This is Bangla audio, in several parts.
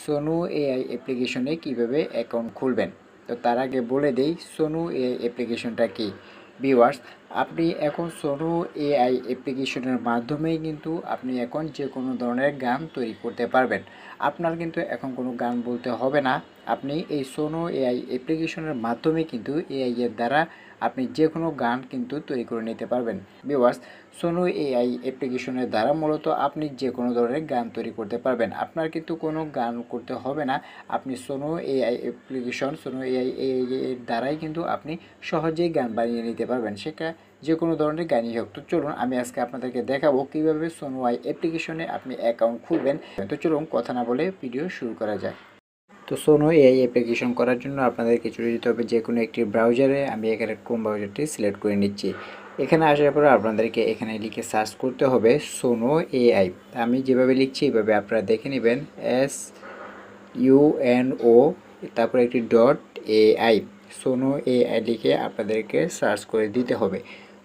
সোনু এআই অ্যাপ্লিকেশনে কিভাবে অ্যাকাউন্ট খুলবেন। তো তার আগে বলে দেই সোনু এআই অ্যাপ্লিকেশনটা কি। ভিউয়ার্স, আপনি এখন সোনু এআই অ্যাপ্লিকেশনের মাধ্যমেই কিন্তু আপনি এখন যে কোনো ধরনের গান তৈরি করতে পারবেন। আপনার কিন্তু এখন কোনো গান বলতে হবে না। আপনি এই সোনু এআই অ্যাপ্লিকেশনের মাধ্যমে কিন্তু এআই এর দ্বারা আপনি যে কোনো গান কিন্তু তৈরি করে নিতে পারবেন। ভিউয়ার্স, সোনু এআই অ্যাপ্লিকেশনের দ্বারা মূলত আপনি যে কোনো ধরনের গান তৈরি করতে পারবেন। আপনার কিন্তু কোনো গান করতে হবে না। আপনি Sonu AI application, Sonu AI এর দ্বারাই কিন্তু আপনি সহজেই গান বানিয়ে নিতে পারবেন, সেটা যে কোনো ধরনের গানই হোক। তো চলুন আমি আজকে আপনাদেরকে দেখাবো কীভাবে সোনু এআই অ্যাপ্লিকেশনে আপনি অ্যাকাউন্ট খুলবেন। তো চলুন কথা না বলে ভিডিও শুরু করা যায়। তো সোনু এআই অ্যাপ্লিকেশন করার জন্য আপনাদেরকে চলে যেতে হবে যে কোনো একটি ব্রাউজারে। আমি এখানে ক্রোম ব্রাউজারটি সিলেক্ট করে নিচ্ছি। এখানে আসার পরে আপনাদেরকে এখানে লিখে সার্চ করতে হবে সোনু এআই। আমি যেভাবে লিখছি এইভাবে আপনারা দেখে নেবেন, SUNO তারপরে একটি .ai। সোনু এআই লিখে আপনাদেরকে সার্চ করে দিতে হবে।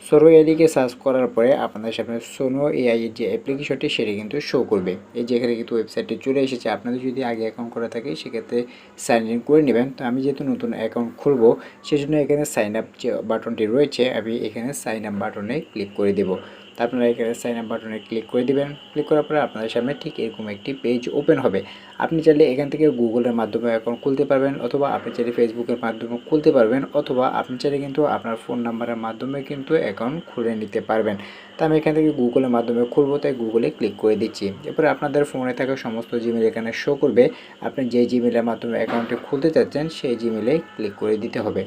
সোনু এআই লিখে সার্চ করার পরে আপনাদের সামনে সোনু এআই এর যে অ্যাপ্লিকেশনটি সেটি কিন্তু শো করবে। এই যে এখানে কিন্তু ওয়েবসাইটটি চলে এসেছে। আপনাদের যদি আগে অ্যাকাউন্ট করা থাকে সেক্ষেত্রে সাইন ইন করে নেবেন। তো আমি যেহেতু নতুন অ্যাকাউন্ট খুলবো সেজন্য এখানে সাইন আপ যে বাটনটি রয়েছে আমি এখানে সাইন আপ বাটনে ক্লিক করে দেবো। তো আপনারা এখানে সাইন আপ বাটনে ক্লিক করে দিবেন। ক্লিক করার পরে আপনাদের সামনে ঠিক এরকম একটি পেজ ওপেন হবে। আপনি চাইলে এখান থেকে গুগলের মাধ্যমে অ্যাকাউন্ট খুলতে পারবেন, অথবা আপনি চাইলে ফেসবুকের মাধ্যমে খুলতে পারবেন, অথবা আপনি চাইলে কিন্তু আপনার ফোন নাম্বারের মাধ্যমে কিন্তু অ্যাকাউন্ট খুলে নিতে পারবেন। তো আমি এখান থেকে গুগলের মাধ্যমে খুলবো, তাই গুগলে ক্লিক করে দিচ্ছি। এরপরে আপনাদের ফোনে থাকা সমস্ত জিমেল এখানে শো করবে। আপনি যে জিমেলের মাধ্যমে অ্যাকাউন্টটি খুলতে চাচ্ছেন সেই জিমেলে ক্লিক করে দিতে হবে।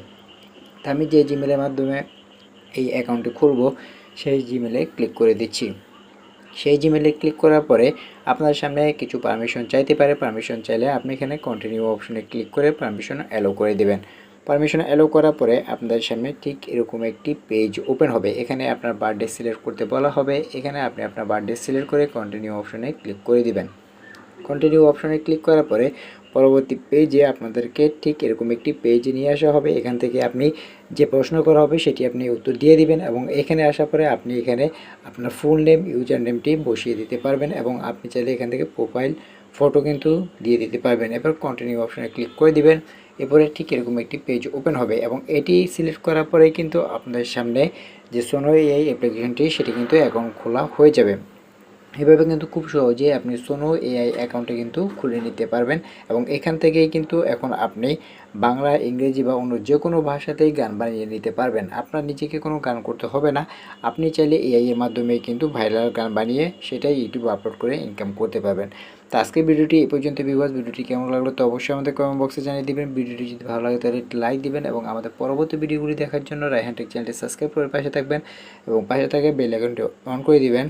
তো আমি যে জিমেলের মাধ্যমে এই অ্যাকাউন্টটি খুলবো সেই জিমেলে ক্লিক করে দিচ্ছি। সেই জিমেলে ক্লিক করার পরে আপনার সামনে কিছু পারমিশন চাইতে পারে। পারমিশন চাইলে আপনি এখানে কন্টিনিউ অপশনে ক্লিক করে পারমিশন অ্যালো করে দেবেন। পারমিশন অ্যালো করার পরে আপনাদের সামনে ঠিক এরকম একটি পেজ ওপেন হবে। এখানে আপনার বার্থডে সিলেক্ট করতে বলা হবে। এখানে আপনি আপনার বার্থডে সিলেক্ট করে কন্টিনিউ অপশনে ক্লিক করে দিবেন। কন্টিনিউ অপশনে ক্লিক করার পরে পরবর্তী পেজে আপনাদেরকে ঠিক এরকম একটি পেজে নিয়ে আসা হবে। এখান থেকে আপনি যে প্রশ্ন করা হবে সেটি আপনি উত্তর দিয়ে দিবেন, এবং এখানে আসার পরে আপনি এখানে আপনার ফুল নেম, ইউজার নেমটি বসিয়ে দিতে পারবেন, এবং আপনি চাইলে এখান থেকে প্রোফাইল ফটো কিন্তু দিয়ে দিতে পারবেন। এরপর কন্টিনিউ অপশনে ক্লিক করে দিবেন। এরপরে ঠিক এরকম একটি পেজ ওপেন হবে, এবং এটি সিলেক্ট করার পরেই কিন্তু আপনাদের সামনে যে সোনু এআই অ্যাপ্লিকেশনটি সেটি কিন্তু অ্যাকাউন্ট খোলা হয়ে যাবে। এভাবে কিন্তু খুব সহজেই আপনি সোনু এআই অ্যাকাউন্টে কিন্তু খুলে নিতে পারবেন, এবং এখান থেকেই কিন্তু এখন আপনি বাংলা, ইংরেজি বা অন্য যে কোনো ভাষাতেই গান বানিয়ে নিতে পারবেন। আপনার নিজেকে কোনো গান করতে হবে না। আপনি চাইলে এআই এর মাধ্যমে কিন্তু ভাইরাল গান বানিয়ে সেটাই ইউটিউবে আপলোড করে ইনকাম করতে পারবেন। তো আজকের ভিডিওটি এই পর্যন্ত। ভিউয়ার্স, ভিডিওটি কেমন লাগলো তো অবশ্যই আমাদের কমেন্ট বক্সে জানিয়ে দিবেন। ভিডিওটি যদি ভালো লাগে তাহলে একটি লাইক দিবেন, এবং আমাদের পরবর্তী ভিডিওগুলি দেখার জন্য রায়হান টেক চ্যানেলটি সাবস্ক্রাইব করে পাশে থাকবেন, এবং পাশে থাকা বেল আইকনটি অন করে দিবেন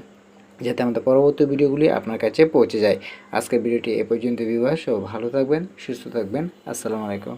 যাতে আমাদের পরবর্তী ভিডিওগুলি আপনার কাছে পৌঁছে যায়। আজকের ভিডিওটি এ পর্যন্ত। ভিউয়ার্স, ভালো থাকবেন, সুস্থ থাকবেন। আসসালামু আলাইকুম।